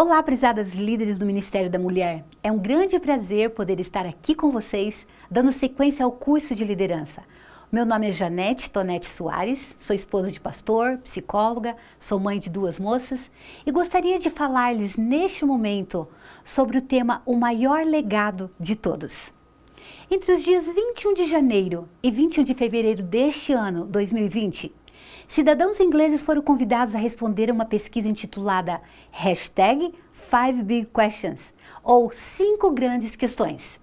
Olá, prezadas líderes do Ministério da Mulher. É um grande prazer poder estar aqui com vocês, dando sequência ao curso de liderança. Meu nome é Janete Tonete Soares, sou esposa de pastor, psicóloga, sou mãe de 2 moças e gostaria de falar-lhes neste momento sobre o tema O Maior Legado de Todos. Entre os dias 21 de janeiro e 21 de fevereiro deste ano, 2020, cidadãos ingleses foram convidados a responder a uma pesquisa intitulada #5BigQuestions, ou 5 grandes questões.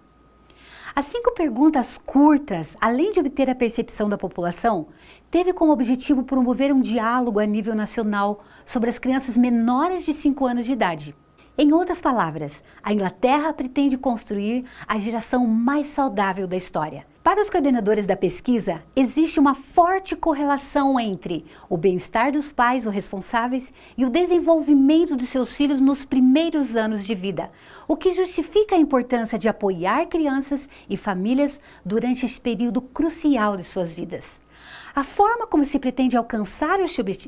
As 5 perguntas curtas, além de obter a percepção da população, teve como objetivo promover um diálogo a nível nacional sobre as crianças menores de 5 anos de idade. Em outras palavras, a Inglaterra pretende construir a geração mais saudável da história. Para os coordenadores da pesquisa, existe uma forte correlação entre o bem-estar dos pais ou responsáveis e o desenvolvimento de seus filhos nos primeiros anos de vida, o que justifica a importância de apoiar crianças e famílias durante este período crucial de suas vidas. A forma como se pretende alcançar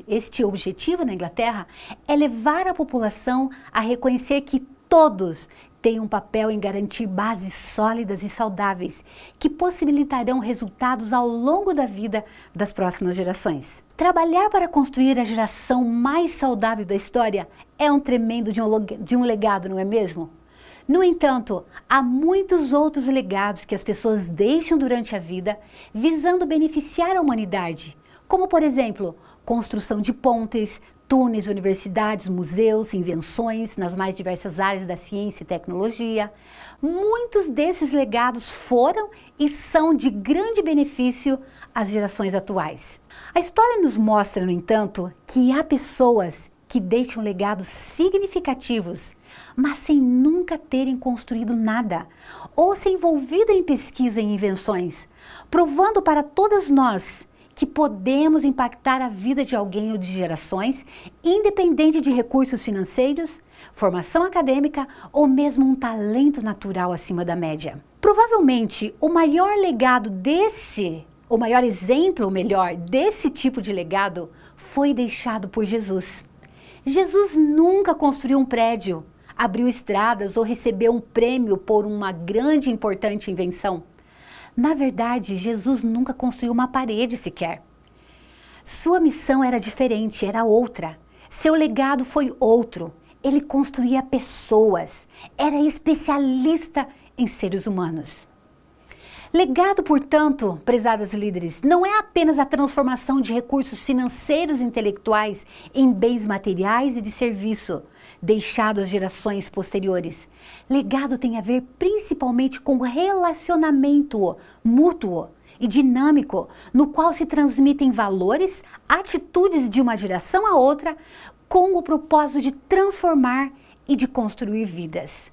este objetivo na Inglaterra é levar a população a reconhecer que todos têm um papel em garantir bases sólidas e saudáveis que possibilitarão resultados ao longo da vida das próximas gerações. Trabalhar para construir a geração mais saudável da história é um tremendo de um legado, não é mesmo? No entanto, há muitos outros legados que as pessoas deixam durante a vida visando beneficiar a humanidade, como por exemplo, construção de pontes, túneis, universidades, museus, invenções nas mais diversas áreas da ciência e tecnologia. Muitos desses legados foram e são de grande benefício às gerações atuais. A história nos mostra, no entanto, que há pessoas que deixam legados significativos, mas sem nunca terem construído nada, ou se envolvida em pesquisa e invenções, provando para todas nós que podemos impactar a vida de alguém ou de gerações, independente de recursos financeiros, formação acadêmica ou mesmo um talento natural acima da média. Provavelmente, o maior exemplo desse tipo de legado foi deixado por Jesus. Jesus nunca construiu um prédio, abriu estradas ou recebeu um prêmio por uma grande e importante invenção. Na verdade, Jesus nunca construiu uma parede sequer. Sua missão era diferente, era outra. Seu legado foi outro. Ele construía pessoas, era especialista em seres humanos. Legado, portanto, prezadas líderes, não é apenas a transformação de recursos financeiros e intelectuais em bens materiais e de serviço, deixado às gerações posteriores. Legado tem a ver principalmente com o relacionamento mútuo e dinâmico, no qual se transmitem valores, atitudes de uma geração a outra, com o propósito de transformar e de construir vidas.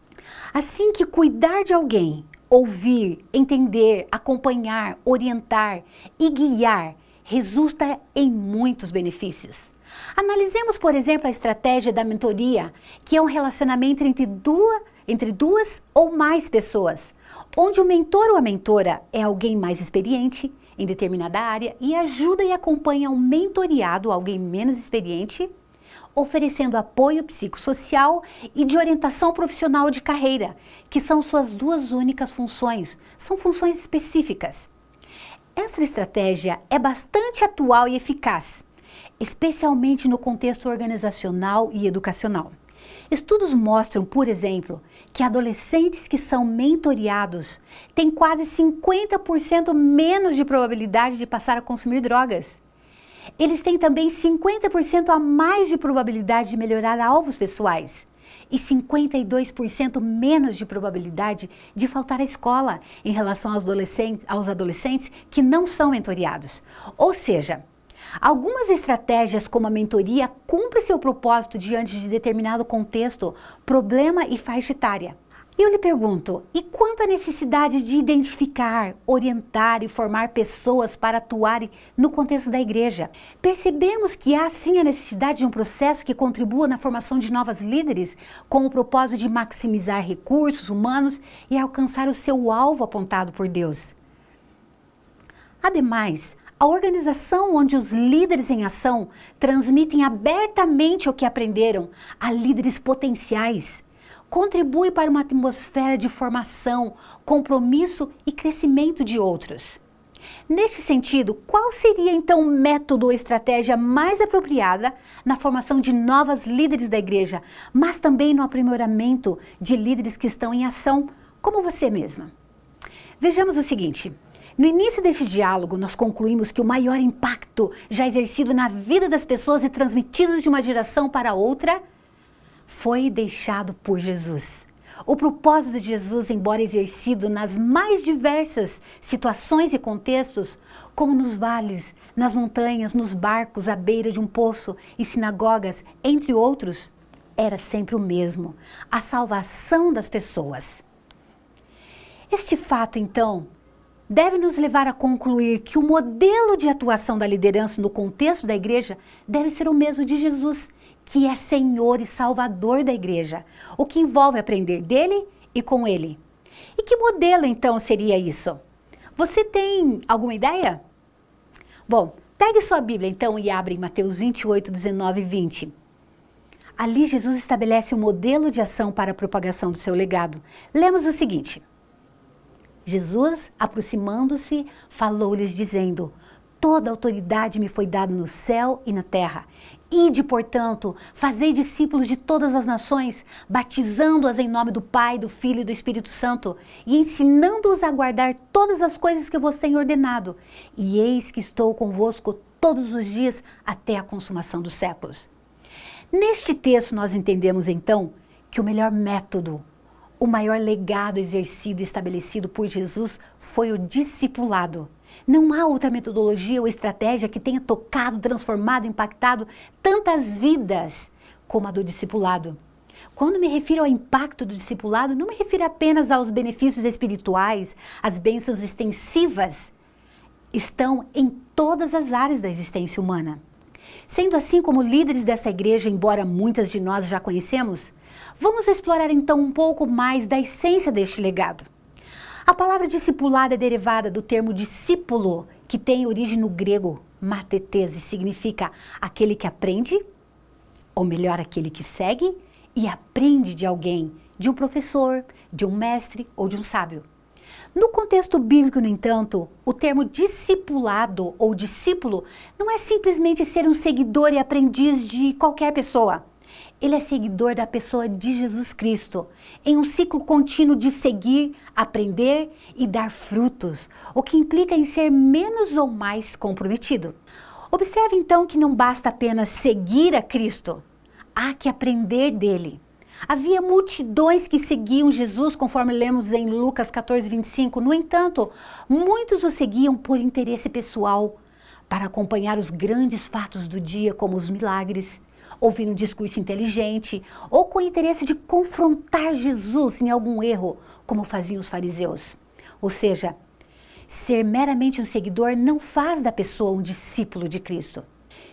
Assim que cuidar de alguém, ouvir, entender, acompanhar, orientar e guiar resulta em muitos benefícios. Analisemos, por exemplo, a estratégia da mentoria, que é um relacionamento entre duas ou mais pessoas, onde o mentor ou a mentora é alguém mais experiente em determinada área e ajuda e acompanha o mentoriado, alguém menos experiente, oferecendo apoio psicossocial e de orientação profissional de carreira, que são suas 2 únicas funções, são funções específicas. Essa estratégia é bastante atual e eficaz, especialmente no contexto organizacional e educacional. Estudos mostram, por exemplo, que adolescentes que são mentoriados têm quase 50% menos de probabilidade de passar a consumir drogas. Eles têm também 50% a mais de probabilidade de melhorar alvos pessoais e 52% menos de probabilidade de faltar à escola em relação aos adolescentes que não são mentoriados. Ou seja, algumas estratégias como a mentoria cumprem seu propósito diante de determinado contexto, problema e faixa etária. E eu lhe pergunto, e quanto à necessidade de identificar, orientar e formar pessoas para atuarem no contexto da igreja? Percebemos que há sim a necessidade de um processo que contribua na formação de novos líderes com o propósito de maximizar recursos humanos e alcançar o seu alvo apontado por Deus. Ademais, A organização onde os líderes em ação transmitem abertamente o que aprenderam a líderes potenciais contribui para uma atmosfera de formação, compromisso e crescimento de outros. Neste sentido, qual seria então o método ou estratégia mais apropriada na formação de novas líderes da igreja, mas também no aprimoramento de líderes que estão em ação, como você mesma? Vejamos o seguinte. No início deste diálogo, nós concluímos que o maior impacto já exercido na vida das pessoas e transmitido de uma geração para outra foi deixado por Jesus. O propósito de Jesus, embora exercido nas mais diversas situações e contextos, como nos vales, nas montanhas, nos barcos, à beira de um poço e sinagogas, entre outros, era sempre o mesmo: a salvação das pessoas. Este fato, então, deve nos levar a concluir que o modelo de atuação da liderança no contexto da igreja deve ser o mesmo de Jesus, que é Senhor e Salvador da igreja, o que envolve aprender dele e com ele. E que modelo então seria isso? Você tem alguma ideia? Bom, pegue sua Bíblia então e abre em Mateus 28, 19 e 20. Ali Jesus estabelece um modelo de ação para a propagação do seu legado. Lemos o seguinte: Jesus, aproximando-se, falou-lhes dizendo: toda autoridade me foi dada no céu e na terra. Ide, portanto, fazei discípulos de todas as nações, batizando-as em nome do Pai, do Filho e do Espírito Santo, e ensinando-os a guardar todas as coisas que vos tenho ordenado. E eis que estou convosco todos os dias até a consumação dos séculos. Neste texto nós entendemos então que o melhor método, o maior legado exercido e estabelecido por Jesus foi o discipulado. Não há outra metodologia ou estratégia que tenha tocado, transformado, impactado tantas vidas como a do discipulado. Quando me refiro ao impacto do discipulado, não me refiro apenas aos benefícios espirituais, as bênçãos extensivas, estão em todas as áreas da existência humana. Sendo assim, como líderes dessa igreja, embora muitas de nós já conhecemos, vamos explorar então um pouco mais da essência deste legado. A palavra discipulado é derivada do termo discípulo, que tem origem no grego matetese, significa aquele que aprende, ou melhor, aquele que segue e aprende de alguém, de um professor, de um mestre ou de um sábio. No contexto bíblico, no entanto, o termo discipulado ou discípulo não é simplesmente ser um seguidor e aprendiz de qualquer pessoa. Ele é seguidor da pessoa de Jesus Cristo, em um ciclo contínuo de seguir, aprender e dar frutos, o que implica em ser menos ou mais comprometido. Observe então que não basta apenas seguir a Cristo, há que aprender dele. Havia multidões que seguiam Jesus, conforme lemos em Lucas 14, 25. No entanto, muitos o seguiam por interesse pessoal, para acompanhar os grandes fatos do dia, como os milagres, ouvir um discurso inteligente, ou com o interesse de confrontar Jesus em algum erro, como faziam os fariseus. Ou seja, ser meramente um seguidor não faz da pessoa um discípulo de Cristo.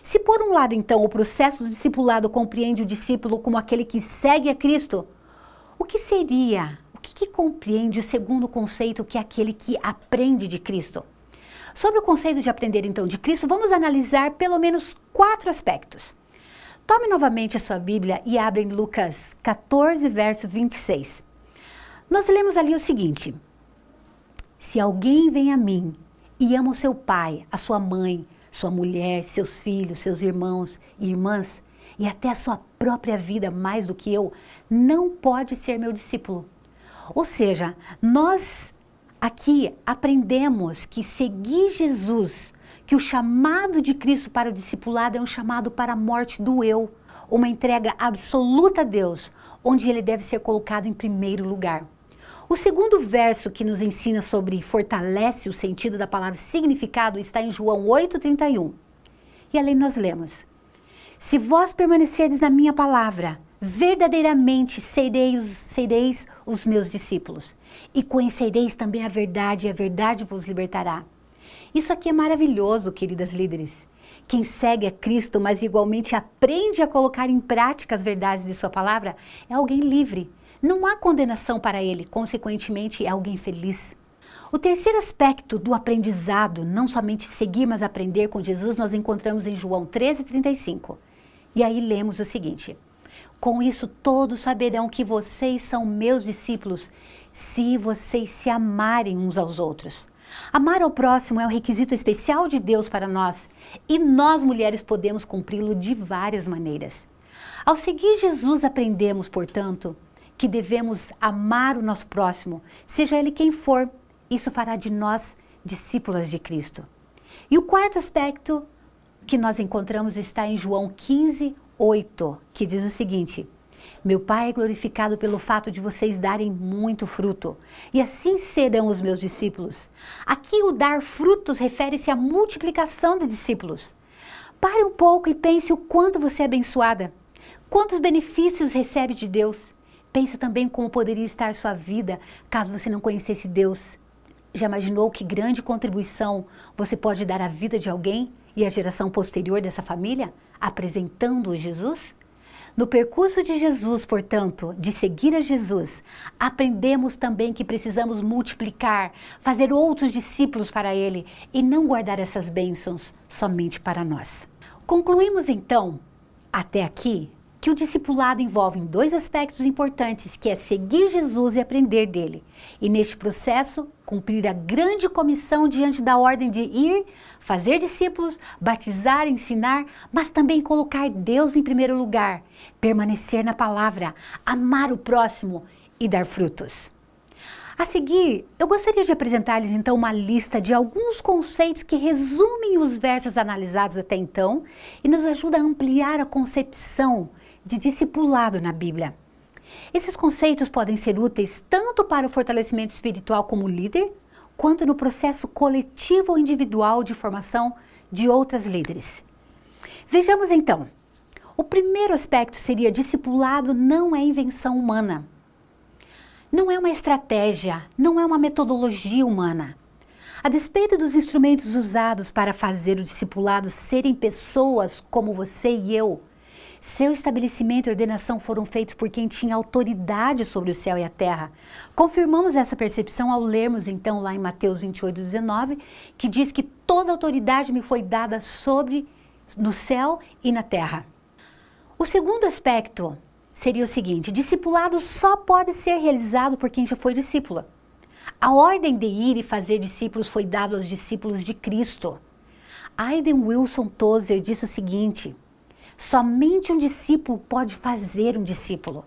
Se por um lado, então, o processo do discipulado compreende o discípulo como aquele que segue a Cristo, o que compreende o segundo conceito, que é aquele que aprende de Cristo? Sobre o conceito de aprender, então, de Cristo, vamos analisar pelo menos 4 aspectos. Tome novamente a sua Bíblia e abra em Lucas 14, verso 26. Nós lemos ali o seguinte: se alguém vem a mim e ama o seu pai, a sua mãe, sua mulher, seus filhos, seus irmãos e irmãs, e até a sua própria vida mais do que eu, não pode ser meu discípulo. Ou seja, nós aqui aprendemos que seguir Jesus, que o chamado de Cristo para o discipulado é um chamado para a morte do eu, uma entrega absoluta a Deus, onde ele deve ser colocado em primeiro lugar. O segundo verso que nos ensina sobre fortalece o sentido da palavra significado está em João 8,31. E ali nós lemos: se vós permanecerdes na minha palavra, verdadeiramente sereis os meus discípulos, e conhecereis também a verdade, e a verdade vos libertará. Isso aqui é maravilhoso, queridas líderes. Quem segue a Cristo, mas igualmente aprende a colocar em prática as verdades de sua palavra, é alguém livre. Não há condenação para ele, consequentemente é alguém feliz. O terceiro aspecto do aprendizado, não somente seguir, mas aprender com Jesus, nós encontramos em João 13:35. E aí lemos o seguinte: com isso todos saberão que vocês são meus discípulos, se vocês se amarem uns aos outros. Amar ao próximo é um requisito especial de Deus para nós, e nós mulheres podemos cumpri-lo de várias maneiras. Ao seguir Jesus, aprendemos, portanto, que devemos amar o nosso próximo, seja ele quem for. Isso fará de nós discípulas de Cristo. E o quarto aspecto que nós encontramos está em João 15:8, que diz o seguinte: meu Pai é glorificado pelo fato de vocês darem muito fruto, e assim serão os meus discípulos. Aqui o dar frutos refere-se à multiplicação de discípulos. Pare um pouco e pense o quanto você é abençoada, quantos benefícios recebe de Deus. Pense também como poderia estar sua vida caso você não conhecesse Deus. Já imaginou que grande contribuição você pode dar à vida de alguém e à geração posterior dessa família, apresentando Jesus? No percurso de Jesus, portanto, de seguir a Jesus, aprendemos também que precisamos multiplicar, fazer outros discípulos para Ele e não guardar essas bênçãos somente para nós. Concluímos então, até aqui, que o discipulado envolve dois aspectos importantes, que é seguir Jesus e aprender dele. E neste processo, cumprir a grande comissão diante da ordem de ir, fazer discípulos, batizar, ensinar, mas também colocar Deus em primeiro lugar, permanecer na palavra, amar o próximo e dar frutos. A seguir, eu gostaria de apresentar-lhes então uma lista de alguns conceitos que resumem os versos analisados até então e nos ajuda a ampliar a concepção de discipulado na Bíblia. Esses conceitos podem ser úteis tanto para o fortalecimento espiritual como líder, quanto no processo coletivo ou individual de formação de outras líderes. Vejamos então. O primeiro aspecto seria: discipulado não é invenção humana. Não é uma estratégia, não é uma metodologia humana. A despeito dos instrumentos usados para fazer o discipulado serem pessoas como você e eu, seu estabelecimento e ordenação foram feitos por quem tinha autoridade sobre o céu e a terra. Confirmamos essa percepção ao lermos então lá em Mateus 28:19, que diz que toda autoridade me foi dada no céu e na terra. O segundo aspecto seria o seguinte: discipulado só pode ser realizado por quem já foi discípula. A ordem de ir e fazer discípulos foi dada aos discípulos de Cristo. Hayden Wilson Tozer disse o seguinte: somente um discípulo pode fazer um discípulo.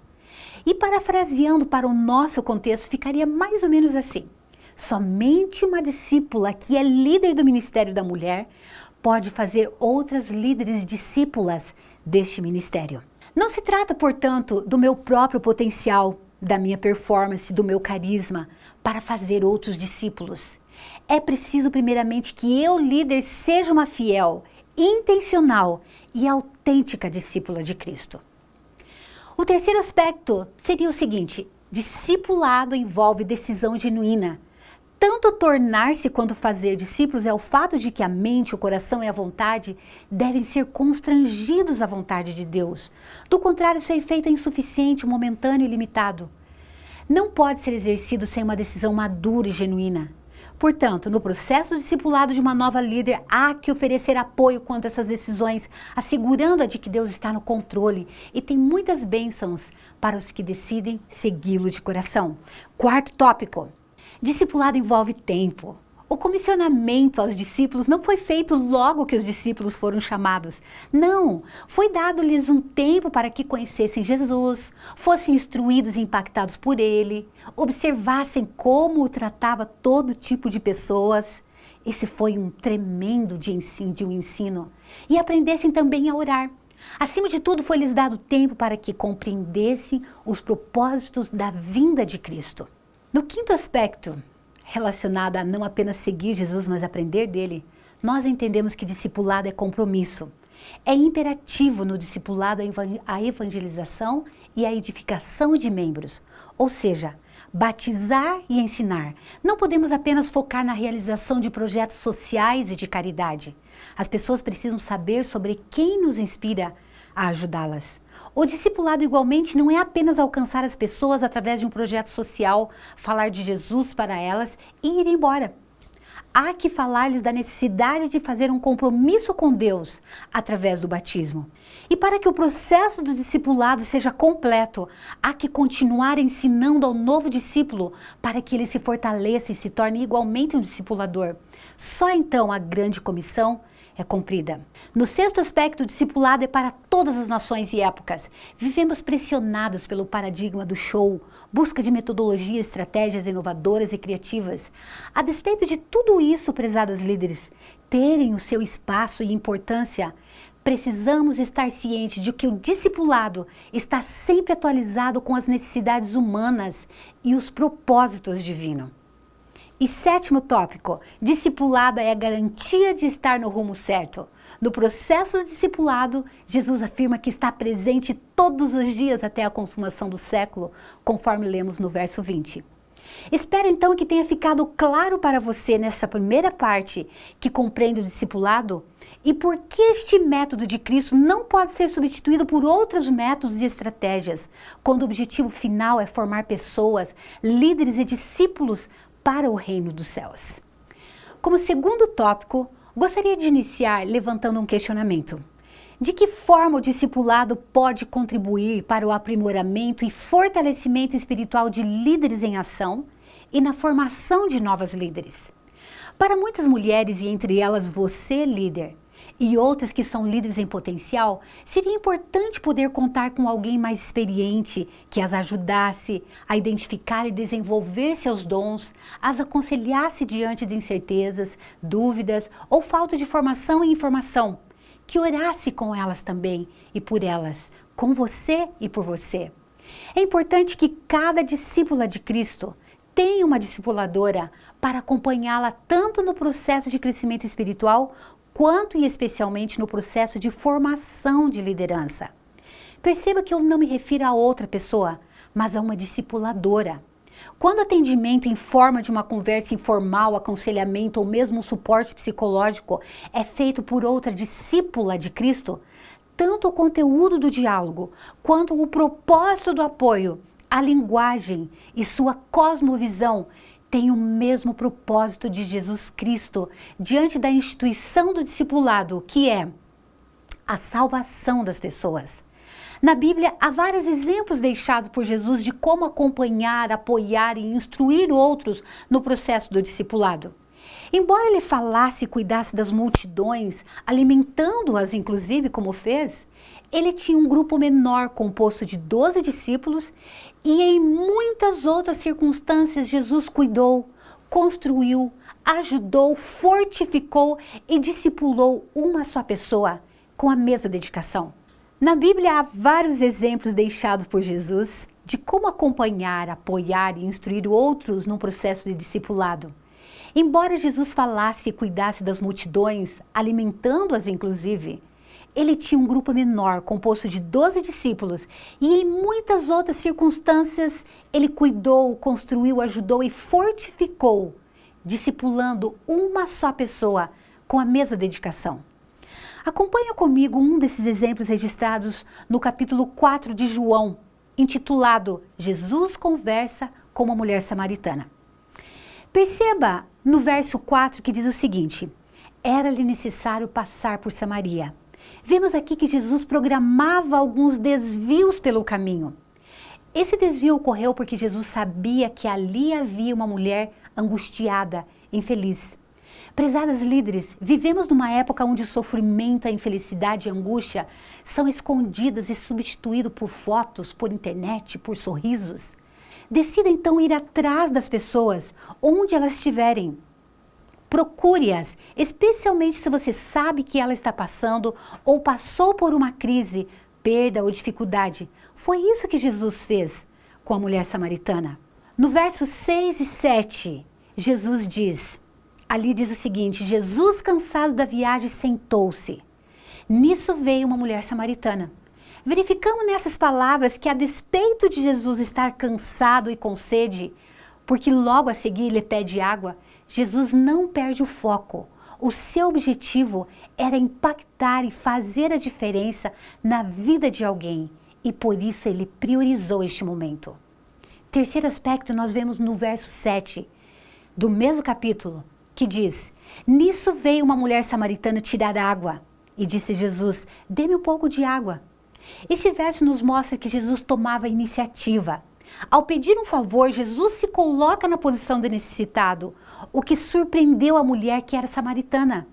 E parafraseando para o nosso contexto, ficaria mais ou menos assim: somente uma discípula que é líder do ministério da mulher pode fazer outras líderes discípulas deste ministério. Não se trata, portanto, do meu próprio potencial, da minha performance, do meu carisma para fazer outros discípulos. É preciso primeiramente que eu, líder, seja uma fiel, intencional e autêntica discípula de Cristo. O terceiro aspecto seria o seguinte: discipulado envolve decisão genuína. Tanto tornar-se quanto fazer discípulos é o fato de que a mente, o coração e a vontade devem ser constrangidos à vontade de Deus. Do contrário, seu efeito é insuficiente, momentâneo e limitado. Não pode ser exercido sem uma decisão madura e genuína. Portanto, no processo discipulado de uma nova líder, há que oferecer apoio quanto a essas decisões, assegurando-a de que Deus está no controle e tem muitas bênçãos para os que decidem segui-lo de coração. Quarto tópico: discipulado envolve tempo. O comissionamento aos discípulos não foi feito logo que os discípulos foram chamados. Não, foi dado-lhes um tempo para que conhecessem Jesus, fossem instruídos e impactados por ele, observassem como o tratava todo tipo de pessoas. Esse foi um tremendo de um ensino. E aprendessem também a orar. Acima de tudo, foi-lhes dado tempo para que compreendessem os propósitos da vinda de Cristo. No quinto aspecto, relacionado a não apenas seguir Jesus, mas aprender dele, nós entendemos que discipulado é compromisso. É imperativo no discipulado a evangelização e a edificação de membros, ou seja, batizar e ensinar. Não podemos apenas focar na realização de projetos sociais e de caridade. As pessoas precisam saber sobre quem nos inspira a ajudá-las. O discipulado, igualmente, não é apenas alcançar as pessoas através de um projeto social, falar de Jesus para elas e ir embora. Há que falar-lhes da necessidade de fazer um compromisso com Deus através do batismo. E para que o processo do discipulado seja completo, há que continuar ensinando ao novo discípulo para que ele se fortaleça e se torne igualmente um discipulador. Só então a grande comissão é cumprida. No sexto aspecto, o discipulado é para todas as nações e épocas. Vivemos pressionados pelo paradigma do show, busca de metodologias, estratégias inovadoras e criativas. A despeito de tudo isso, prezados líderes, terem o seu espaço e importância, precisamos estar cientes de que o discipulado está sempre atualizado com as necessidades humanas e os propósitos divinos. E sétimo tópico, discipulado é a garantia de estar no rumo certo. No processo do discipulado, Jesus afirma que está presente todos os dias até a consumação do século, conforme lemos no verso 20. Espero então que tenha ficado claro para você nesta primeira parte que compreende o discipulado e por que este método de Cristo não pode ser substituído por outros métodos e estratégias, quando o objetivo final é formar pessoas, líderes e discípulos para o reino dos céus. Como segundo tópico, gostaria de iniciar levantando um questionamento. De que forma o discipulado pode contribuir para o aprimoramento e fortalecimento espiritual de líderes em ação e na formação de novas líderes? Para muitas mulheres, e entre elas você, líder, e outras que são líderes em potencial, seria importante poder contar com alguém mais experiente que as ajudasse a identificar e desenvolver seus dons, as aconselhasse diante de incertezas, dúvidas ou falta de formação e informação, que orasse com elas também e por elas, com você e por você. É importante que cada discípula de Cristo tenha uma discipuladora para acompanhá-la tanto no processo de crescimento espiritual quanto e especialmente no processo de formação de liderança. Perceba que eu não me refiro a outra pessoa, mas a uma discipuladora. Quando o atendimento em forma de uma conversa informal, aconselhamento ou mesmo suporte psicológico é feito por outra discípula de Cristo, tanto o conteúdo do diálogo quanto o propósito do apoio, a linguagem e sua cosmovisão tem o mesmo propósito de Jesus Cristo diante da instituição do discipulado, que é a salvação das pessoas. Na Bíblia, há vários exemplos deixados por Jesus de como acompanhar, apoiar e instruir outros no processo do discipulado. Embora ele falasse e cuidasse das multidões, alimentando-as inclusive como fez, ele tinha um grupo menor composto de 12 discípulos e em muitas outras circunstâncias Jesus cuidou, construiu, ajudou, fortificou e discipulou uma só pessoa com a mesma dedicação. Na Bíblia há vários exemplos deixados por Jesus de como acompanhar, apoiar e instruir outros num processo de discipulado. Embora Jesus falasse e cuidasse das multidões, alimentando-as inclusive, ele tinha um grupo menor, composto de 12 discípulos, e em muitas outras circunstâncias ele cuidou, construiu, ajudou e fortificou, discipulando uma só pessoa com a mesma dedicação. Acompanhe comigo um desses exemplos registrados no capítulo 4 de João, intitulado Jesus conversa com uma mulher samaritana. Perceba no verso 4 que diz o seguinte: era-lhe necessário passar por Samaria. Vemos aqui que Jesus programava alguns desvios pelo caminho. Esse desvio ocorreu porque Jesus sabia que ali havia uma mulher angustiada, infeliz. Prezadas líderes, vivemos numa época onde o sofrimento, a infelicidade e a angústia são escondidas e substituídos por fotos, por internet, por sorrisos. Decida então ir atrás das pessoas, onde elas estiverem. Procure-as, especialmente se você sabe que ela está passando ou passou por uma crise, perda ou dificuldade. Foi isso que Jesus fez com a mulher samaritana. No verso 6 e 7, Jesus diz, ali diz o seguinte: Jesus, cansado da viagem, sentou-se. Nisso veio uma mulher samaritana. Verificamos nessas palavras que, a despeito de Jesus estar cansado e com sede, porque logo a seguir ele pede água, Jesus não perde o foco. O seu objetivo era impactar e fazer a diferença na vida de alguém, e por isso ele priorizou este momento. Terceiro aspecto nós vemos no verso 7 do mesmo capítulo, que diz: nisso veio uma mulher samaritana tirar água, e disse Jesus: dê-me um pouco de água. Este verso nos mostra que Jesus tomava a iniciativa. Ao pedir um favor, Jesus se coloca na posição do necessitado, o que surpreendeu a mulher que era samaritana.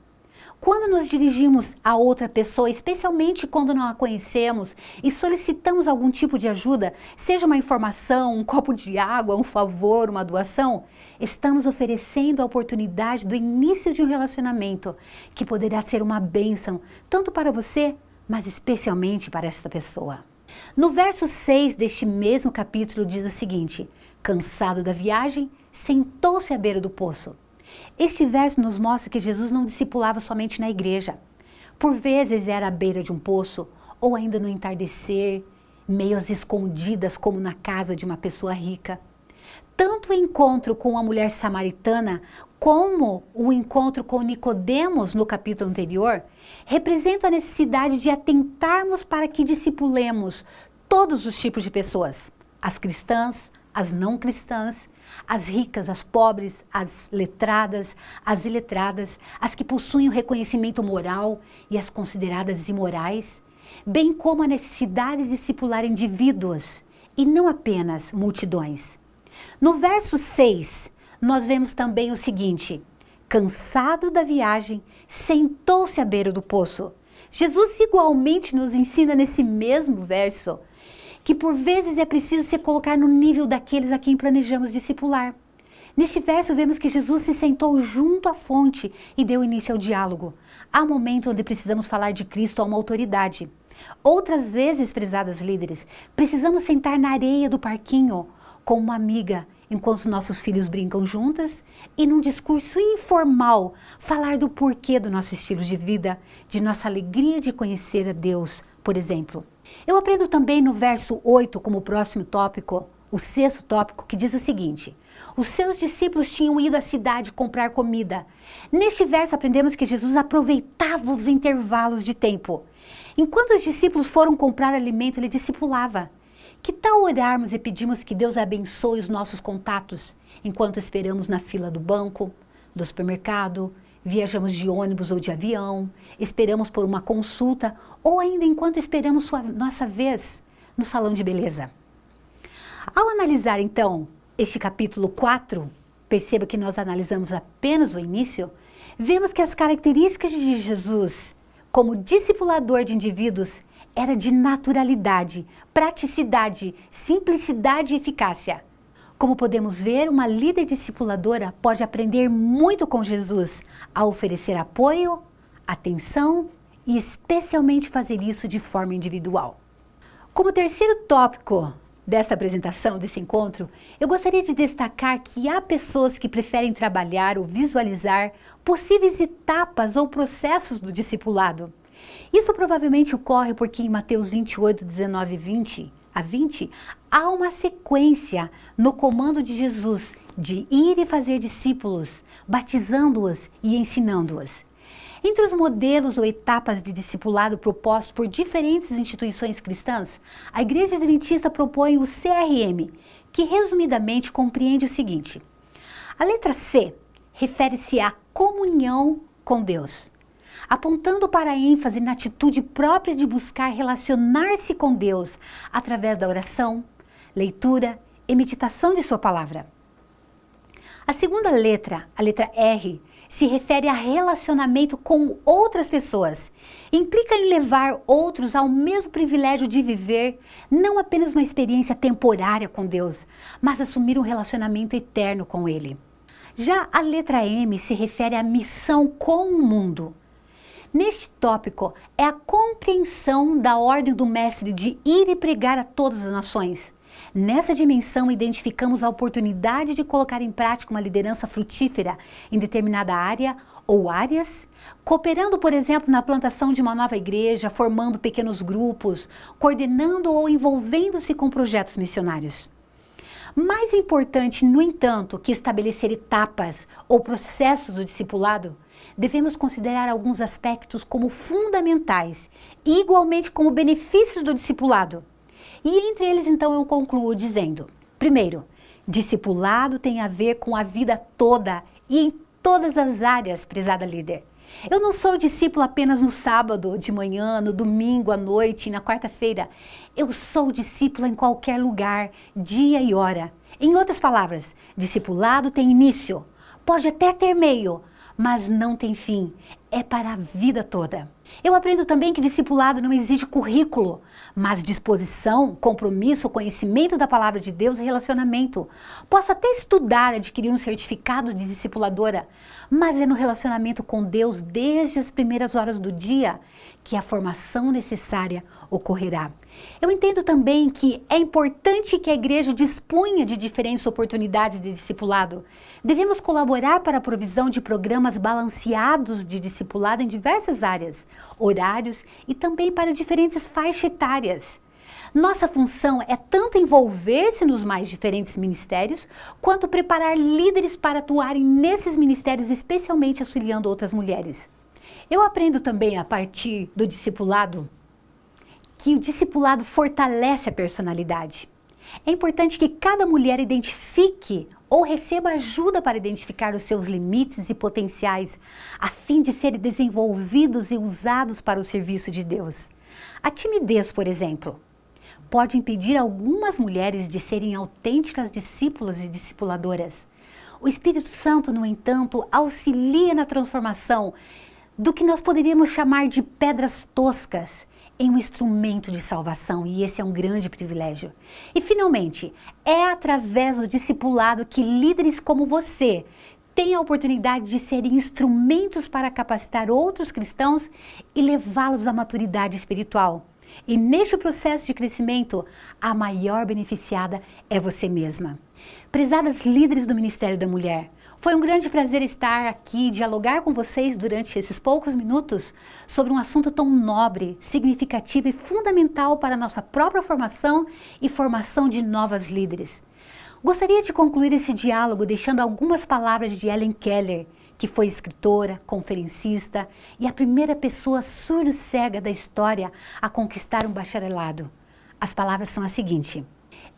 Quando nos dirigimos a outra pessoa, especialmente quando não a conhecemos, e solicitamos algum tipo de ajuda, seja uma informação, um copo de água, um favor, uma doação, estamos oferecendo a oportunidade do início de um relacionamento, que poderá ser uma bênção, tanto para você, mas especialmente para esta pessoa. No verso 6 deste mesmo capítulo diz o seguinte: cansado da viagem, sentou-se à beira do poço. Este verso nos mostra que Jesus não discipulava somente na igreja. Por vezes era à beira de um poço, ou ainda no entardecer, meio às escondidas, como na casa de uma pessoa rica. Tanto o encontro com a mulher samaritana, como o encontro com Nicodemos no capítulo anterior, representam a necessidade de atentarmos para que discipulemos todos os tipos de pessoas: as cristãs, as não cristãs, as ricas, as pobres, as letradas, as iletradas, as que possuem o reconhecimento moral e as consideradas imorais, bem como a necessidade de discipular indivíduos e não apenas multidões. No verso 6, nós vemos também o seguinte: cansado da viagem, sentou-se à beira do poço. Jesus igualmente nos ensina nesse mesmo verso que por vezes é preciso se colocar no nível daqueles a quem planejamos discipular. Neste verso vemos que Jesus se sentou junto à fonte e deu início ao diálogo. Há momentos onde precisamos falar de Cristo a uma autoridade. Outras vezes, prezadas líderes, precisamos sentar na areia do parquinho com uma amiga, enquanto nossos filhos brincam juntas, e num discurso informal, falar do porquê do nosso estilo de vida, de nossa alegria de conhecer a Deus, por exemplo. Eu aprendo também no verso 8, como próximo tópico, o sexto tópico, que diz o seguinte: os seus discípulos tinham ido à cidade comprar comida. Neste verso aprendemos que Jesus aproveitava os intervalos de tempo. Enquanto os discípulos foram comprar alimento, ele discipulava. Que tal orarmos e pedirmos que Deus abençoe os nossos contatos, enquanto esperamos na fila do banco, do supermercado, viajamos de ônibus ou de avião, esperamos por uma consulta, ou ainda enquanto esperamos nossa vez no salão de beleza? Ao analisar então este capítulo 4, perceba que nós analisamos apenas o início, vemos que as características de Jesus como discipulador de indivíduos era de naturalidade, praticidade, simplicidade e eficácia. Como podemos ver, uma líder discipuladora pode aprender muito com Jesus a oferecer apoio, atenção e especialmente fazer isso de forma individual. Como terceiro tópico dessa apresentação, desse encontro, eu gostaria de destacar que há pessoas que preferem trabalhar ou visualizar possíveis etapas ou processos do discipulado. Isso provavelmente ocorre porque em Mateus 28, 19 a 20, há uma sequência no comando de Jesus de ir e fazer discípulos, batizando-os e ensinando-os. Entre os modelos ou etapas de discipulado propostos por diferentes instituições cristãs, a Igreja Adventista propõe o CRM, que resumidamente compreende o seguinte: a letra C refere-se à comunhão com Deus, apontando para a ênfase na atitude própria de buscar relacionar-se com Deus através da oração, leitura e meditação de sua palavra. A segunda letra, a letra R, se refere a relacionamento com outras pessoas. Implica em levar outros ao mesmo privilégio de viver não apenas uma experiência temporária com Deus, mas assumir um relacionamento eterno com Ele. Já a letra M se refere à missão com o mundo. Neste tópico é a compreensão da ordem do Mestre de ir e pregar a todas as nações. Nessa dimensão, identificamos a oportunidade de colocar em prática uma liderança frutífera em determinada área ou áreas, cooperando, por exemplo, na plantação de uma nova igreja, formando pequenos grupos, coordenando ou envolvendo-se com projetos missionários. Mais importante, no entanto, que estabelecer etapas ou processos do discipulado, devemos considerar alguns aspectos como fundamentais e igualmente como benefícios do discipulado. E entre eles, então, eu concluo dizendo: primeiro, discipulado tem a ver com a vida toda e em todas as áreas, prezada líder. Eu não sou discípulo apenas no sábado de manhã, no domingo à noite e na quarta-feira. Eu sou discípulo em qualquer lugar, dia e hora. Em outras palavras, discipulado tem início, pode até ter meio, mas não tem fim. É para a vida toda. Eu aprendo também que discipulado não exige currículo, mas disposição, compromisso, conhecimento da palavra de Deus e relacionamento. Posso até estudar, adquirir um certificado de discipuladora, mas é no relacionamento com Deus desde as primeiras horas do dia que a formação necessária ocorrerá. Eu entendo também que é importante que a igreja disponha de diferentes oportunidades de discipulado. Devemos colaborar para a provisão de programas balanceados de discipulado em diversas áreas, horários e também para diferentes faixas etárias. Nossa função é tanto envolver-se nos mais diferentes ministérios, quanto preparar líderes para atuarem nesses ministérios, especialmente auxiliando outras mulheres. Eu aprendo também a partir do discipulado que o discipulado fortalece a personalidade. É importante que cada mulher identifique ou receba ajuda para identificar os seus limites e potenciais, a fim de serem desenvolvidos e usados para o serviço de Deus. A timidez, por exemplo, pode impedir algumas mulheres de serem autênticas discípulas e discipuladoras. O Espírito Santo, no entanto, auxilia na transformação do que nós poderíamos chamar de pedras toscas em um instrumento de salvação, e esse é um grande privilégio. E finalmente, é através do discipulado que líderes como você têm a oportunidade de serem instrumentos para capacitar outros cristãos e levá-los à maturidade espiritual. E neste processo de crescimento, a maior beneficiada é você mesma. Prezadas líderes do Ministério da Mulher, foi um grande prazer estar aqui e dialogar com vocês durante esses poucos minutos sobre um assunto tão nobre, significativo e fundamental para a nossa própria formação e formação de novas líderes. Gostaria de concluir esse diálogo deixando algumas palavras de Helen Keller, que foi escritora, conferencista e a primeira pessoa surdo-cega da história a conquistar um bacharelado. As palavras são as seguintes: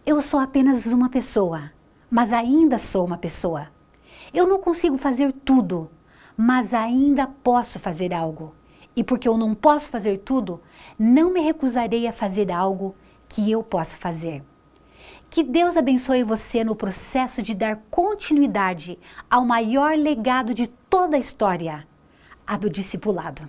eu sou apenas uma pessoa, mas ainda sou uma pessoa. Eu não consigo fazer tudo, mas ainda posso fazer algo. E porque eu não posso fazer tudo, não me recusarei a fazer algo que eu possa fazer. Que Deus abençoe você no processo de dar continuidade ao maior legado de toda a história, a do discipulado.